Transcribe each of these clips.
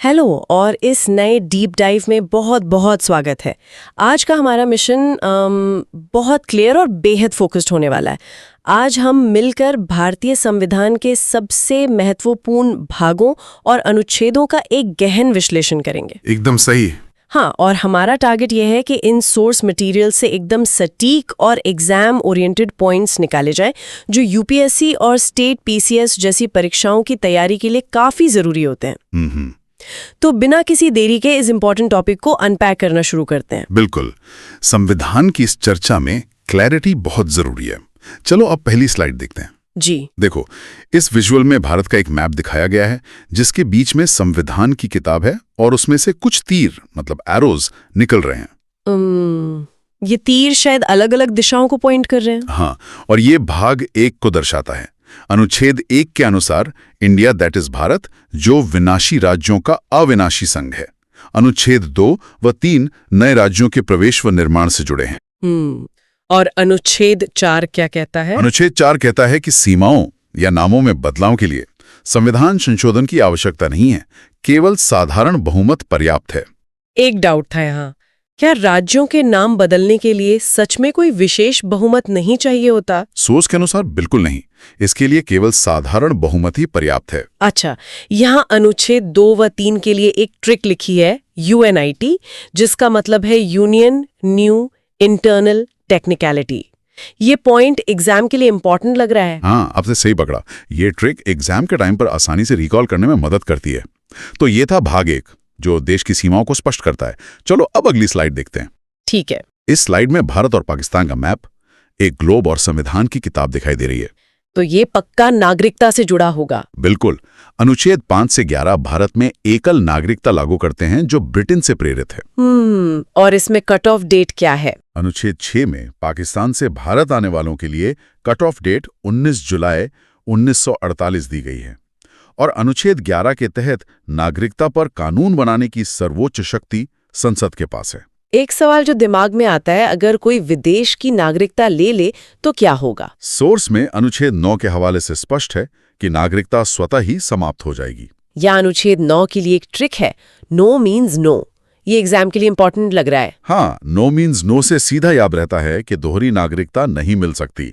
Hello और इस नए डीप डाइव में बहुत बहुत स्वागत है। आज का हमारा मिशन बहुत क्लियर और बेहद फोकस्ड होने वाला है। आज हम मिलकर भारतीय संविधान के सबसे महत्वपूर्ण भागों और अनुच्छेदों का एक गहन विश्लेषण करेंगे। एकदम सही। हाँ, और हमारा टारगेट यह है कि इन सोर्स मटेरियल से एकदम सटीक और एग्जाम ओरिएंटेड पॉइंट्स निकाले जाए जो यूपीएससी और स्टेट पीसीएस जैसी परीक्षाओं की तैयारी के लिए काफी जरूरी होते हैं। तो बिना किसी देरी के इस इम्पोर्टेंट टॉपिक को अनपैक करना शुरू करते हैं। बिल्कुल, संविधान की इस चर्चा में क्लैरिटी बहुत जरूरी है। चलो अब पहली स्लाइड देखते हैं। जी देखो, इस विजुअल में भारत का एक मैप दिखाया गया है जिसके बीच में संविधान की किताब है और उसमें से कुछ तीर मतलब एरोज निकल रहे हैं। ये तीर शायद अलग अलग दिशाओं को पॉइंट कर रहे हैं। हाँ, और ये भाग 1 को दर्शाता है। अनुच्छेद 1 के अनुसार इंडिया दैट इज भारत जो विनाशी राज्यों का अविनाशी संघ है। अनुच्छेद 2 व 3 नए राज्यों के प्रवेश व निर्माण से जुड़े हैं। और अनुच्छेद 4 क्या कहता है? अनुच्छेद 4 कहता है कि सीमाओं या नामों में बदलाव के लिए संविधान संशोधन की आवश्यकता नहीं है, केवल साधारण बहुमत पर्याप्त है। एक डाउट था यहाँ, क्या राज्यों के नाम बदलने के लिए सच में कोई विशेष बहुमत नहीं चाहिए होता? सोर्स के अनुसार बिल्कुल नहीं, इसके लिए केवल साधारण बहुमत ही पर्याप्त है। अच्छा, यहाँ अनुच्छेद 2 व 3 के लिए एक ट्रिक लिखी है, UNIT, जिसका मतलब है यूनियन न्यू इंटरनल टेक्निकलिटी। ये पॉइंट एग्जाम के लिए इंपॉर्टेंट लग रहा है। हाँ, आपने सही पकड़ा। ये ट्रिक एग्जाम के टाइम पर आसानी से रिकॉल करने में मदद करती है। तो ये था भाग 1 जो देश की सीमाओं को स्पष्ट करता है। चलो अब अगली स्लाइड देखते हैं। ठीक है। इस स्लाइड में भारत और पाकिस्तान का मैप, एक ग्लोब और संविधान की किताब दिखाई दे रही है। तो ये पक्का नागरिकता से जुड़ा होगा। बिल्कुल। अनुच्छेद 5 से 11 भारत में एकल नागरिकता लागू करते हैं जो ब्रिटेन से प्रेरित है। और इसमें कट ऑफ डेट क्या है? अनुच्छेद 6 में पाकिस्तान से भारत आने वालों के लिए कट ऑफ डेट 19 जुलाई 1948 दी गई है। और अनुच्छेद 11 के तहत नागरिकता पर कानून बनाने की सर्वोच्च शक्ति संसद के पास है। एक सवाल जो दिमाग में आता है, अगर कोई विदेश की नागरिकता ले ले तो क्या होगा? सोर्स में अनुच्छेद 9 के हवाले से स्पष्ट है कि नागरिकता स्वतः ही समाप्त हो जाएगी। या अनुच्छेद 9 के लिए एक ट्रिक है, नो मीन्स नो। ये एग्जाम के लिए इंपॉर्टेंट लग रहा है। हाँ, नो मीन्स नो से सीधा याद रहता है कि दोहरी नागरिकता नहीं मिल सकती।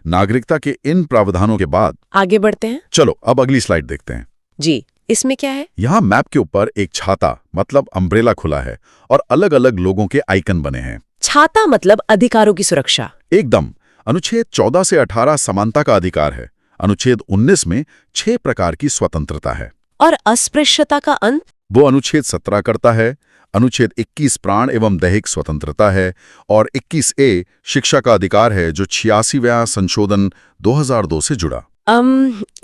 नागरिकता के इन प्रावधानों के बाद आगे बढ़ते हैं। चलो अब अगली स्लाइड देखते हैं। जी, इसमें क्या है? यहाँ मैप के ऊपर एक छाता मतलब अम्ब्रेला खुला है और अलग अलग लोगों के आइकन बने हैं। छाता मतलब अधिकारों की सुरक्षा। एकदम। अनुच्छेद 14 से 18 समानता का अधिकार है। अनुच्छेद 19 में 6 प्रकार की स्वतंत्रता है। और अस्पृश्यता का अंत? वो अनुच्छेद 17 करता है। अनुच्छेद 21 प्राण एवं दैहिक स्वतंत्रता है और 21A शिक्षा का अधिकार है जो 86वां संशोधन 2002 से जुड़ा।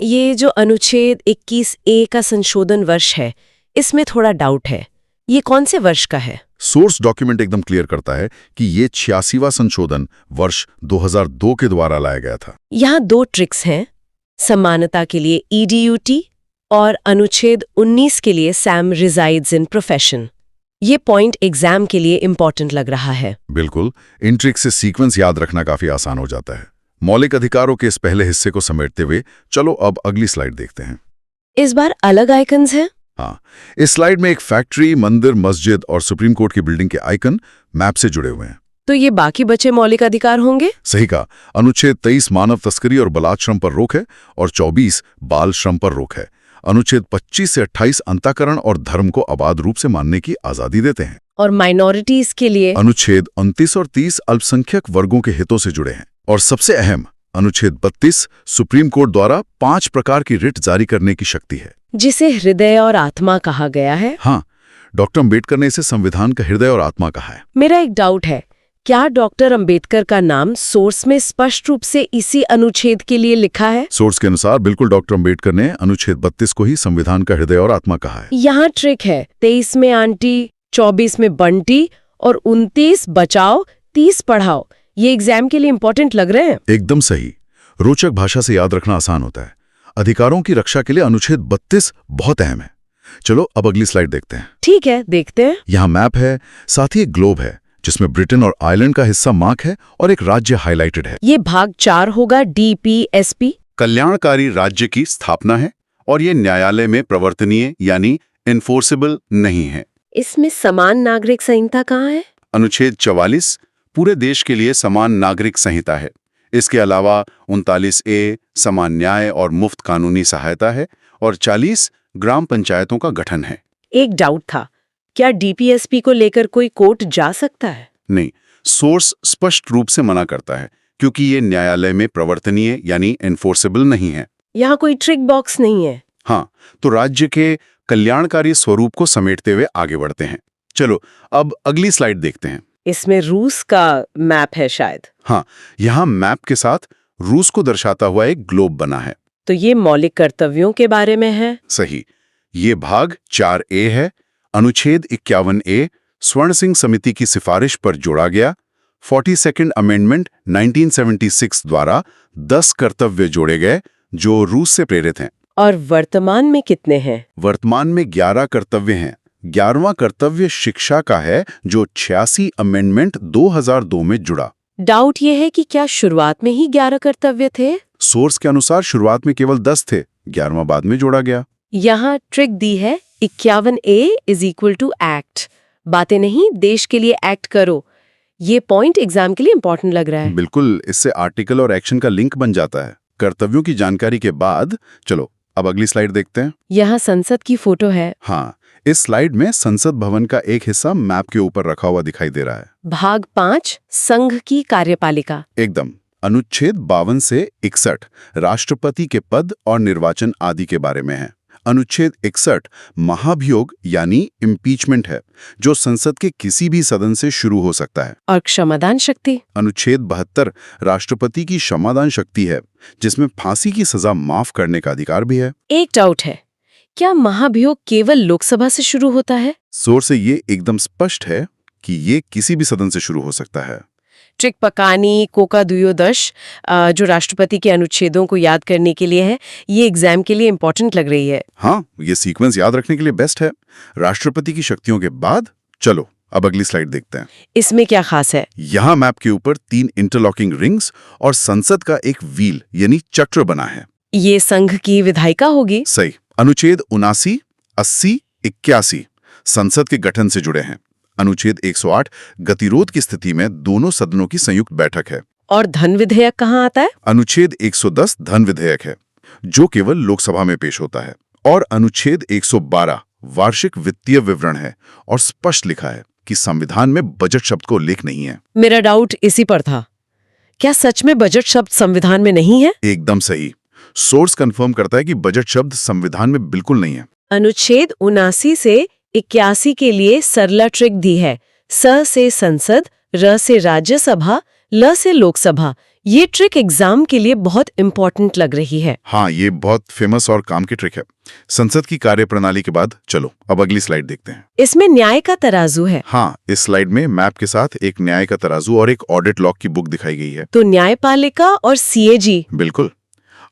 ये जो अनुच्छेद 21A का संशोधन वर्ष है, इसमें थोड़ा डाउट है। ये कौन से वर्ष का है? सोर्स डॉक्यूमेंट एकदम क्लियर करता है कि ये 86वां संशोधन वर्ष 2002 के द्वारा लाया गया था। यहाँ 2 ट्रिक्स हैं, समानता के लिए EDUT और अनुच्छेद 19 के लिए सैम रिजाइड्स इन प्रोफेशन। ये पॉइंट एग्जाम के लिए इंपॉर्टेंट लग रहा है। बिल्कुल, इन ट्रिक्स से सीक्वेंस याद रखना काफी आसान हो जाता है। मौलिक अधिकारों के इस पहले हिस्से को समेटते हुए चलो अब अगली स्लाइड देखते हैं। इस बार अलग आइकन्स हैं। हाँ, इस स्लाइड में एक फैक्ट्री, मंदिर, मस्जिद और सुप्रीम कोर्ट की बिल्डिंग के आइकन मैप से जुड़े हुए हैं। तो ये बाकी बचे मौलिक अधिकार होंगे? सही कहा। अनुच्छेद 23 मानव तस्करी और बलात् श्रम पर रोक है और 24 बाल श्रम पर रोक है। अनुच्छेद 25 से 28 अंतःकरण और धर्म को अबाध रूप से मानने की आजादी देते हैं। और माइनॉरिटीज के लिए? अनुच्छेद 29 और 30 अल्पसंख्यक वर्गों के हितों से जुड़े हैं। और सबसे अहम अनुच्छेद 32 सुप्रीम कोर्ट द्वारा 5 प्रकार की रिट जारी करने की शक्ति है, जिसे हृदय और आत्मा कहा गया है। हाँ, डॉक्टर अम्बेडकर ने इसे संविधान का हृदय और आत्मा कहा है। मेरा एक डाउट है, क्या डॉक्टर अम्बेडकर का नाम सोर्स में स्पष्ट रूप से इसी अनुच्छेद के लिए लिखा है? सोर्स के अनुसार बिल्कुल डॉक्टर अम्बेडकर ने अनुच्छेद 32 को ही संविधान का हृदय और आत्मा कहा है। यहाँ ट्रिक है, 23 में आंटी, 24 में बंटी और 29 बचाओ 30 पढ़ाओ। ये एग्जाम के लिए इंपॉर्टेंट लग रहे हैं। एकदम सही। रोचक भाषा से याद रखना आसान होता है। अधिकारों की रक्षा के लिए अनुच्छेद 32 बहुत अहम है। चलो अब अगली स्लाइड देखते हैं। ठीक है, देखते हैं। यहाँ मैप है, साथ ही एक ग्लोब है जिसमें ब्रिटेन और आयरलैंड का हिस्सा मार्क है और एक राज्य हाईलाइटेड है। ये भाग 4 होगा, DPSP। कल्याणकारी राज्य की स्थापना है और ये न्यायालय में प्रवर्तनीय यानी इन्फोर्सेबल नहीं है। इसमें समान नागरिक संहिता कहाँ है? अनुच्छेद 44 पूरे देश के लिए समान नागरिक संहिता है। इसके अलावा 39A समान न्याय और मुफ्त कानूनी सहायता है और 40 ग्राम पंचायतों का गठन है। एक डाउट था, क्या डीपीएसपी को लेकर कोई कोर्ट जा सकता है? नहीं, सोर्स स्पष्ट रूप से मना करता है क्योंकि ये न्यायालय में प्रवर्तनीय यानी एनफोर्सेबल नहीं है। यहाँ कोई ट्रिक बॉक्स नहीं है। हाँ, तो राज्य के कल्याणकारी स्वरूप को समेटते हुए आगे बढ़ते हैं। चलो अब अगली स्लाइड देखते हैं। इसमें रूस का मैप है शायद। हाँ, यहाँ मैप के साथ रूस को दर्शाता हुआ एक ग्लोब बना है। तो ये मौलिक कर्तव्यों के बारे में है। सही। ये भाग 4A है। अनुच्छेद 51A स्वर्ण सिंह समिति की सिफारिश पर जोड़ा गया। 42nd अमेंडमेंट 1976 द्वारा 10 कर्तव्य जोड़े गए जो रूस से प्रेरित हैं। और वर्तमान में कितने हैं? वर्तमान में 11 कर्तव्य हैं। 11वां कर्तव्य शिक्षा का है जो 86 अमेंडमेंट 2002 में जुड़ा। डाउट ये है कि क्या शुरुआत में ही 11 कर्तव्य थे? सोर्स के अनुसार शुरुआत में केवल 10 थे, 11वां बाद में जोड़ा गया। यहाँ ट्रिक दी है 51A = एक्ट। बातें नहीं, देश के लिए एक्ट करो। ये पॉइंट एग्जाम के लिए इंपॉर्टेंट लग रहा है। बिल्कुल, इससे आर्टिकल और एक्शन का लिंक बन जाता है। कर्तव्यों की जानकारी के बाद चलो अब अगली स्लाइड देखते हैं। यहाँ संसद की फोटो है। हाँ, इस स्लाइड में संसद भवन का एक हिस्सा मैप के ऊपर रखा हुआ दिखाई दे रहा है। भाग 5 संघ की कार्यपालिका। एकदम। अनुच्छेद 52 से 61 राष्ट्रपति के पद और निर्वाचन आदि के बारे में है। अनुच्छेद 61 महाभियोग यानी इम्पीचमेंट है जो संसद के किसी भी सदन से शुरू हो सकता है। और क्षमादान शक्ति। अनुच्छेद 72 राष्ट्रपति की क्षमादान शक्ति है जिसमें फांसी की सजा माफ करने का अधिकार भी है। एक डाउट है, क्या महाभियोग केवल लोकसभा से शुरू होता है? सोर्स से ये एकदम स्पष्ट है कि ये किसी भी सदन से शुरू हो सकता है। ट्रिक पकानी कोका दुयोदश जो राष्ट्रपति के अनुच्छेदों को याद करने के लिए है, ये एग्जाम के लिए इंपॉर्टेंट लग रही है। हाँ, ये सीक्वेंस याद रखने के लिए बेस्ट है। राष्ट्रपति की शक्तियों के बाद चलो अब अगली स्लाइड देखते हैं। इसमें क्या खास है? यहाँ मैप के ऊपर 3 इंटरलॉकिंग रिंग्स और संसद का एक व्हील यानी चक्र बना है। ये संघ की विधायिका होगी। सही। अनुच्छेद 79, 80, 81 संसद के गठन से जुड़े हैं। अनुच्छेद 108 गतिरोध की स्थिति में दोनों सदनों की संयुक्त बैठक है। और धन विधेयक कहाँ आता है? अनुच्छेद 110 धन विधेयक है जो केवल लोकसभा में पेश होता है। और अनुच्छेद 112 वार्षिक वित्तीय विवरण है और स्पष्ट लिखा है कि संविधान में बजट शब्द का उल्लेख नहीं है। मेरा डाउट इसी पर था, क्या सच में बजट शब्द संविधान में नहीं है? एकदम सही। सोर्स कंफर्म करता है कि बजट शब्द संविधान में बिल्कुल नहीं है। अनुच्छेद 79 से 81 के लिए सरला ट्रिक दी है। स से संसद, र से राज्यसभा, ल से लोकसभा। ये ट्रिक एग्जाम के लिए बहुत इंपॉर्टेंट लग रही है। हाँ, ये बहुत फेमस और काम की ट्रिक है। संसद की कार्यप्रणाली के बाद चलो अब अगली स्लाइड देखते हैं। इसमें न्याय का तराजू है। हाँ, इस स्लाइड में मैप के साथ एक न्याय का तराजू और एक ऑडिट लॉग की बुक दिखाई गई है। तो न्यायपालिका और सीएजी। बिल्कुल।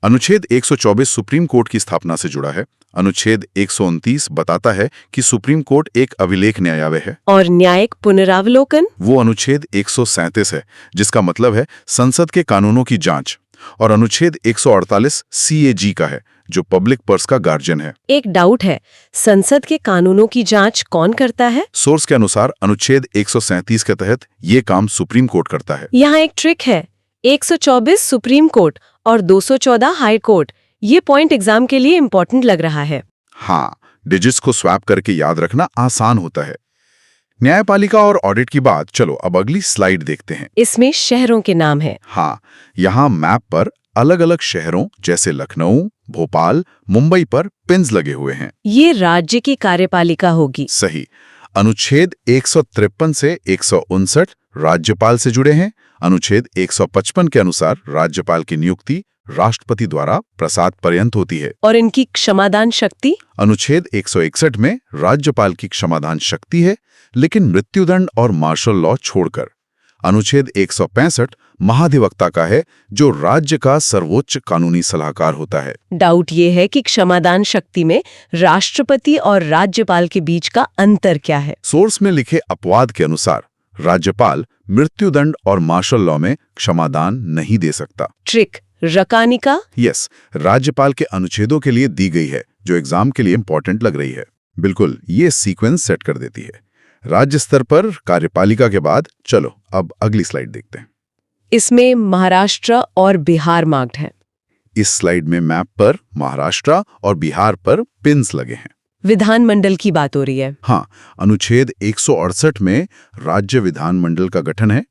अनुच्छेद 124 सुप्रीम कोर्ट की स्थापना से जुड़ा है। अनुच्छेद 129 बताता है कि सुप्रीम कोर्ट एक अभिलेख न्यायालय है। और न्यायिक पुनरावलोकन वो अनुच्छेद 137 है जिसका मतलब है संसद के कानूनों की जांच। और अनुच्छेद 148 सीएजी का है जो पब्लिक पर्स का गार्जियन है। एक डाउट है, संसद के कानूनों की जांच कौन करता है? सोर्स के अनुसार अनुच्छेद 137 के तहत ये काम सुप्रीम कोर्ट करता है। यहाँ एक ट्रिक है, 124 सुप्रीम कोर्ट और 214 हाई कोर्ट। ये पॉइंट एग्जाम के लिए इंपॉर्टेंट लग रहा है। हाँ, डिजिट्स को स्वैप करके याद रखना आसान होता है। न्यायपालिका और ऑडिट की बात चलो अब अगली स्लाइड देखते हैं। इसमें शहरों के नाम है। हाँ, यहाँ मैप पर अलग अलग शहरों जैसे लखनऊ, भोपाल, मुंबई पर पिन्स लगे हुए हैं। ये राज्य की कार्यपालिका होगी। सही। अनुच्छेद 153 से 159 राज्यपाल से जुड़े हैं। अनुच्छेद 155 के अनुसार राज्यपाल की नियुक्ति राष्ट्रपति द्वारा प्रसाद पर्यंत होती है। और इनकी क्षमादान शक्ति? अनुच्छेद 161 में राज्यपाल की क्षमादान शक्ति है लेकिन मृत्युदंड और मार्शल लॉ छोड़कर। अनुच्छेद 165 महाधिवक्ता का है जो राज्य का सर्वोच्च कानूनी सलाहकार होता है। डाउट ये है कि क्षमादान शक्ति में राष्ट्रपति और राज्यपाल के बीच का अंतर क्या है? सोर्स में लिखे अपवाद के अनुसार राज्यपाल मृत्युदंड और मार्शल लॉ में क्षमादान नहीं दे सकता। ट्रिक रकानिका? यस, राज्यपाल के अनुच्छेदों के लिए दी गई है जो एग्जाम के लिए इंपॉर्टेंट लग रही है। बिल्कुल, ये सीक्वेंस सेट कर देती है। राज्य स्तर पर कार्यपालिका के बाद चलो अब अगली स्लाइड देखते हैं। इसमें महाराष्ट्र और बिहार मार्क्ड है। इस स्लाइड में मैप पर महाराष्ट्र और बिहार पर पिन्स लगे हैं। विधानमंडल की बात हो रही है। हाँ, अनुच्छेद 168 में राज्य विधानमंडल का गठन है।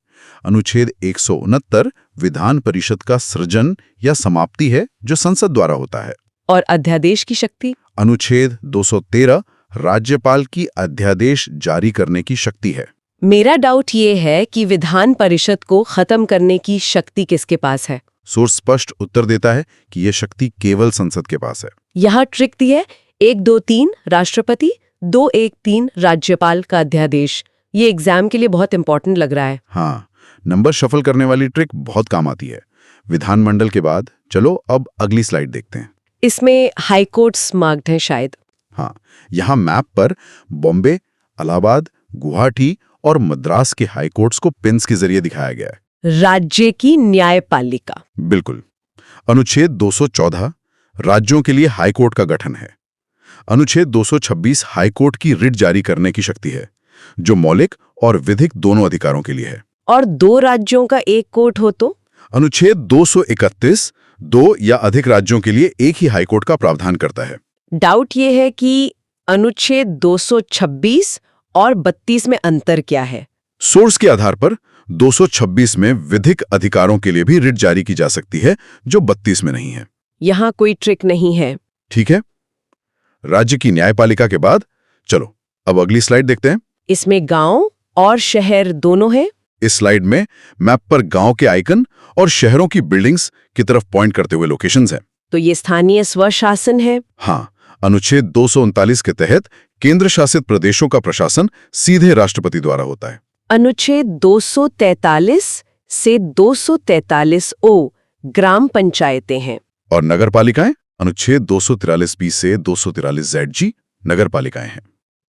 अनुच्छेद 169 विधान परिषद का सृजन या समाप्ति है जो संसद द्वारा होता है। और अध्यादेश की शक्ति? अनुच्छेद 213 राज्यपाल की अध्यादेश जारी करने की शक्ति है। मेरा डाउट ये है कि विधान परिषद को खत्म करने की शक्ति किसके पास है? सोर्स स्पष्ट उत्तर देता है कि यह शक्ति केवल संसद के पास है। यहाँ ट्रिक दी है 1-2-3 राष्ट्रपति, 2-1-3 राज्यपाल का अध्यादेश। ये एग्जाम के लिए बहुत इंपॉर्टेंट लग रहा है। हाँ, नंबर शफल करने वाली ट्रिक बहुत काम आती है। विधानमंडल के बाद चलो अब अगली स्लाइड देखते हैं। इसमें हाई कोर्ट्स मार्क्ड हैं शायद। हाँ, यहाँ मैप पर बॉम्बे, इलाहाबाद, गुवाहाटी और मद्रास के हाई कोर्ट्स को पिन्स के जरिए दिखाया गया है। राज्य की न्यायपालिका। बिल्कुल। अनुच्छेद 214 राज्यों के लिए हाई कोर्ट का गठन है। अनुच्छेद 226 हाई कोर्ट की रिट जारी करने की शक्ति है, जो मौलिक और विधिक दोनों अधिकारों के लिए है। और 2 राज्यों का एक कोर्ट हो तो? अनुच्छेद 231 2 या अधिक राज्यों के लिए एक ही हाई कोर्ट का प्रावधान करता है। डाउट ये है कि अनुच्छेद 226 और 32 में अंतर क्या है? सोर्स के आधार पर 226 में विधिक अधिकारों के लिए भी रिट जारी की जा सकती है, जो 32 में नहीं है। यहाँ कोई ट्रिक नहीं है। ठीक है, राज्य की न्यायपालिका के बाद चलो अब अगली स्लाइड देखते हैं। इसमें गांव और शहर दोनों हैं। इस स्लाइड में मैप पर गांव के आइकन और शहरों की बिल्डिंग्स की तरफ पॉइंट करते हुए लोकेशंस हैं। तो ये स्थानीय स्वशासन है। हाँ, अनुच्छेद 239 के तहत केंद्र शासित प्रदेशों का प्रशासन सीधे राष्ट्रपति द्वारा होता है। अनुच्छेद 243 से 243 ओ ग्राम पंचायतें हैं। और नगरपालिकाएं अनुच्छेद 243 बी से 243 ZG नगरपालिकाएं हैं।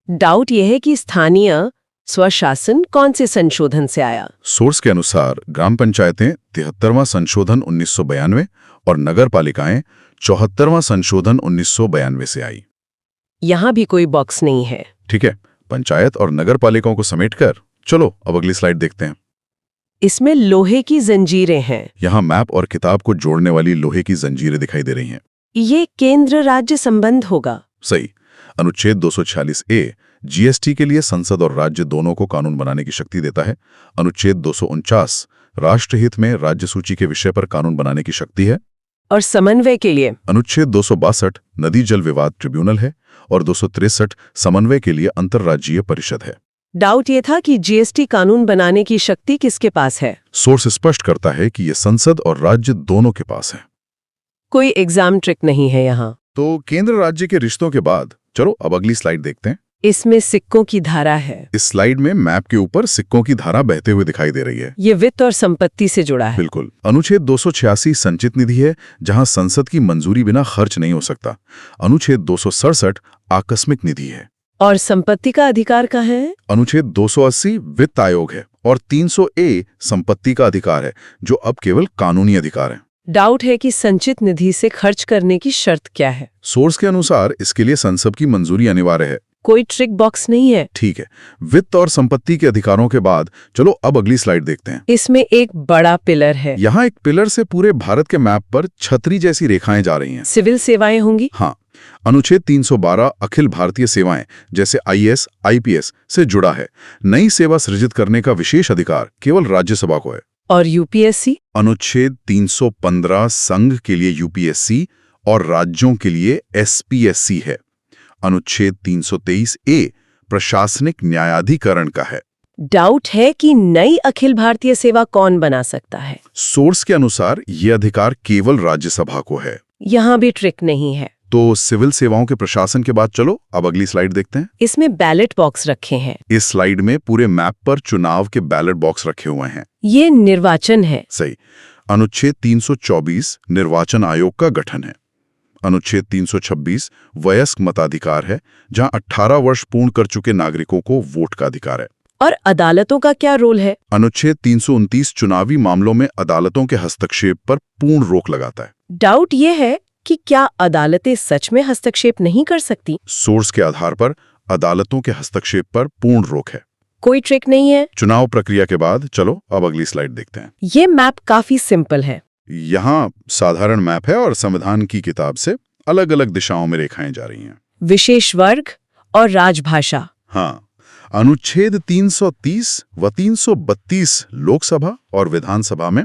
डाउट यह है कि स्थानीय स्वशासन कौन से संशोधन से आया? सोर्स के अनुसार ग्राम पंचायतें 73वां संशोधन 1992 और नगरपालिकाएं 74वां संशोधन 1992 से आई। यहाँ भी कोई बॉक्स नहीं है। ठीक है, पंचायत और नगरपालिकाओं को समेटकर चलो अब अगली स्लाइड देखते हैं। इसमें लोहे की जंजीरें हैं। यहाँ मैप और किताब को जोड़ने वाली लोहे की जंजीरें दिखाई दे रही हैं। ये केंद्र राज्य संबंध होगा। सही। अनुच्छेद 246A GST के लिए संसद और राज्य दोनों को कानून बनाने की शक्ति देता है। अनुच्छेद 249 राष्ट्रहित में राज्य सूची के विषय पर कानून बनाने की शक्ति है। और समन्वय के लिए अनुच्छेद 262 नदी जल विवाद ट्रिब्यूनल है और 263 समन्वय के लिए अंतर्राज्यीय परिषद है। डाउट ये था कि GST कानून बनाने की शक्ति किसके पास है? सोर्स स्पष्ट करता है कि यह संसद और राज्य दोनों के पास है। कोई एग्जाम ट्रिक नहीं है यहाँ। तो केंद्र राज्य के रिश्तों के बाद चलो अब अगली स्लाइड देखते हैं। इसमें सिक्कों की धारा है। इस स्लाइड में मैप के ऊपर सिक्कों की धारा बहते हुए दिखाई दे रही है। ये वित्त और संपत्ति से जुड़ा है। बिल्कुल। अनुच्छेद 286 संचित निधि है, जहां संसद की मंजूरी बिना खर्च नहीं हो सकता। अनुच्छेद 267 आकस्मिक निधि है। और संपत्ति का अधिकार कहाँ है? अनुच्छेद 280 वित्त आयोग है और 300A संपत्ति का अधिकार है, जो अब केवल कानूनी अधिकार है। डाउट है कि संचित निधि से खर्च करने की शर्त क्या है? सोर्स के अनुसार इसके लिए संसद की मंजूरी अनिवार्य है। कोई ट्रिक बॉक्स नहीं है। ठीक है, वित्त और संपत्ति के अधिकारों के बाद चलो अब अगली स्लाइड देखते हैं। इसमें एक बड़ा पिलर है। यहाँ एक पिलर से पूरे भारत के मैप पर छतरी जैसी रेखाएं जा रही हैं। सिविल सेवाएं होंगी। हाँ, अनुच्छेद 312 अखिल भारतीय सेवाएं जैसे IAS, IPS से जुड़ा है। नई सेवा सृजित करने का विशेष अधिकार केवल राज्यसभा को है। और UPSC? अनुच्छेद 315 संघ के लिए UPSC और राज्यों के लिए SPSC है। अनुच्छेद 323A प्रशासनिक न्यायाधिकरण का है। डाउट है कि नई अखिल भारतीय सेवा कौन बना सकता है? सोर्स के अनुसार ये अधिकार केवल राज्यसभा को है। यहाँ भी ट्रिक नहीं है। तो सिविल सेवाओं के प्रशासन के बाद चलो अब अगली स्लाइड देखते हैं। इसमें बैलेट बॉक्स रखे हैं। इस स्लाइड में पूरे मैप पर चुनाव के बैलेट बॉक्स रखे हुए हैं। ये निर्वाचन है। सही। अनुच्छेद 324 निर्वाचन आयोग का गठन है। अनुच्छेद 326 वयस्क मताधिकार है, जहां 18 वर्ष पूर्ण कर चुके नागरिकों को वोट का अधिकार है। और अदालतों का क्या रोल है? अनुच्छेद 329 चुनावी मामलों में अदालतों के हस्तक्षेप पर पूर्ण रोक लगाता है। डाउट ये है कि क्या अदालतें सच में हस्तक्षेप नहीं कर सकती? सोर्स के आधार पर अदालतों के हस्तक्षेप पर पूर्ण रोक है। कोई ट्रिक नहीं है? चुनाव प्रक्रिया के बाद चलो अब अगली स्लाइड देखते हैं। ये मैप काफी सिंपल है। यहाँ साधारण मैप है और संविधान की किताब से अलग अलग दिशाओं में रेखाएं जा रही हैं। विशेष वर्ग और राजभाषा। हाँ, अनुच्छेद 330 व 332 लोकसभा और विधानसभा में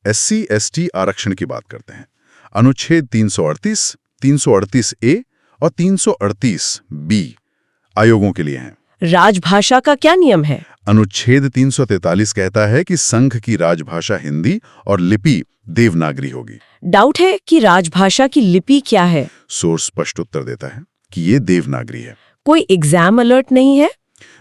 SC/ST आरक्षण की बात करते हैं। अनुच्छेद 338, 338A और 338B आयोगों के लिए हैं। राजभाषा का क्या नियम है? अनुच्छेद 343 कहता है कि संघ की राजभाषा हिंदी और लिपि देवनागरी होगी। डाउट है कि राजभाषा की लिपि क्या है? सोर्स स्पष्ट उत्तर देता है कि ये देवनागरी है। कोई एग्जाम अलर्ट नहीं है?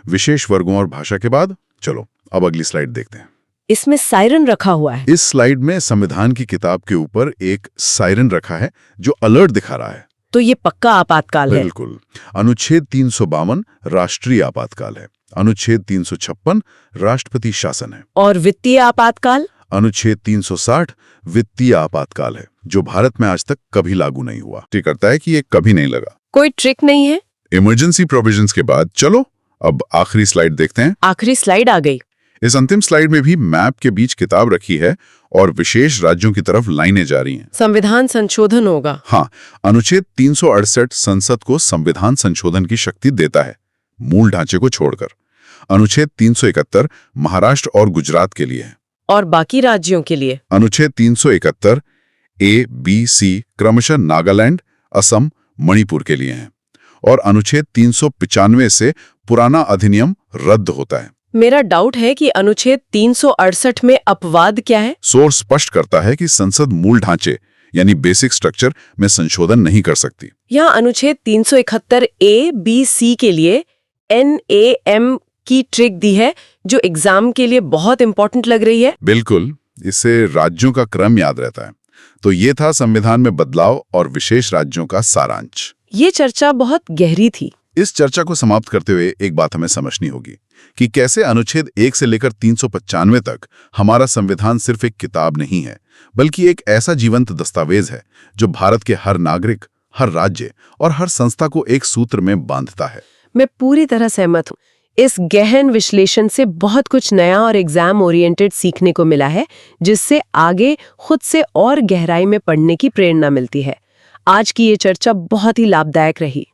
विशेष वर्गों और भाषा के बाद चलो अब अगली स्लाइड देखते हैं। इसमें सायरन रखा हुआ है। इस स्लाइड में संविधान की किताब के ऊपर एक सायरन रखा है जो अलर्ट दिखा रहा है। तो ये पक्का आपातकाल है। बिल्कुल। अनुच्छेद 352 राष्ट्रीय आपातकाल है। अनुच्छेद 356 राष्ट्रपति शासन है। और वित्तीय आपातकाल? अनुच्छेद 360 वित्तीय आपातकाल है, जो भारत में आज तक कभी लागू नहीं हुआ। ठीक करता है कि ये कभी नहीं लगा। कोई ट्रिक नहीं है? इमरजेंसी प्रोविजंस के बाद चलो अब आखिरी स्लाइड देखते हैं। आखिरी स्लाइड आ गई। इस अंतिम स्लाइड में भी मैप के बीच किताब रखी है और विशेष राज्यों की तरफ लाइनें जा रही हैं। संविधान संशोधन होगा। हाँ, अनुच्छेद 368 संसद को संविधान संशोधन की शक्ति देता है, मूल ढांचे को छोड़कर। अनुच्छेद 371 महाराष्ट्र और गुजरात के लिए है। और बाकी राज्यों के लिए? अनुच्छेद 371 A, B, C क्रमशः नागालैंड, असम, मणिपुर के लिए हैं। और अनुच्छेद 395 से पुराना अधिनियम रद्द होता है। मेरा डाउट है कि अनुच्छेद 368 में अपवाद क्या है? सोर्स स्पष्ट करता है कि संसद मूल ढांचे यानी बेसिक स्ट्रक्चर में संशोधन नहीं कर सकती। यहाँ अनुच्छेद 371 A, B, C के लिए NAM की ट्रिक दी है जो एग्जाम के लिए बहुत इंपॉर्टेंट लग रही है। बिल्कुल, इससे राज्यों का क्रम याद रहता है। तो ये था संविधान में बदलाव और विशेष राज्यों का सारांश। ये चर्चा बहुत गहरी थी। इस चर्चा को समाप्त करते हुए एक बात हमें समझनी होगी कि कैसे अनुच्छेद 1 से लेकर 395 तक हमारा संविधान सिर्फ एक किताब नहीं है, बल्कि एक ऐसा जीवंत दस्तावेज है जो भारत के हर नागरिक, हर राज्य और हर संस्था को एक सूत्र में बांधता है। मैं पूरी तरह सहमत हूँ। इस गहन विश्लेषण से बहुत कुछ नया और एग्जाम ओरिएंटेड सीखने को मिला है, जिससे आगे खुद से और गहराई में पढ़ने की प्रेरणा मिलती है। आज की ये चर्चा बहुत ही लाभदायक रही।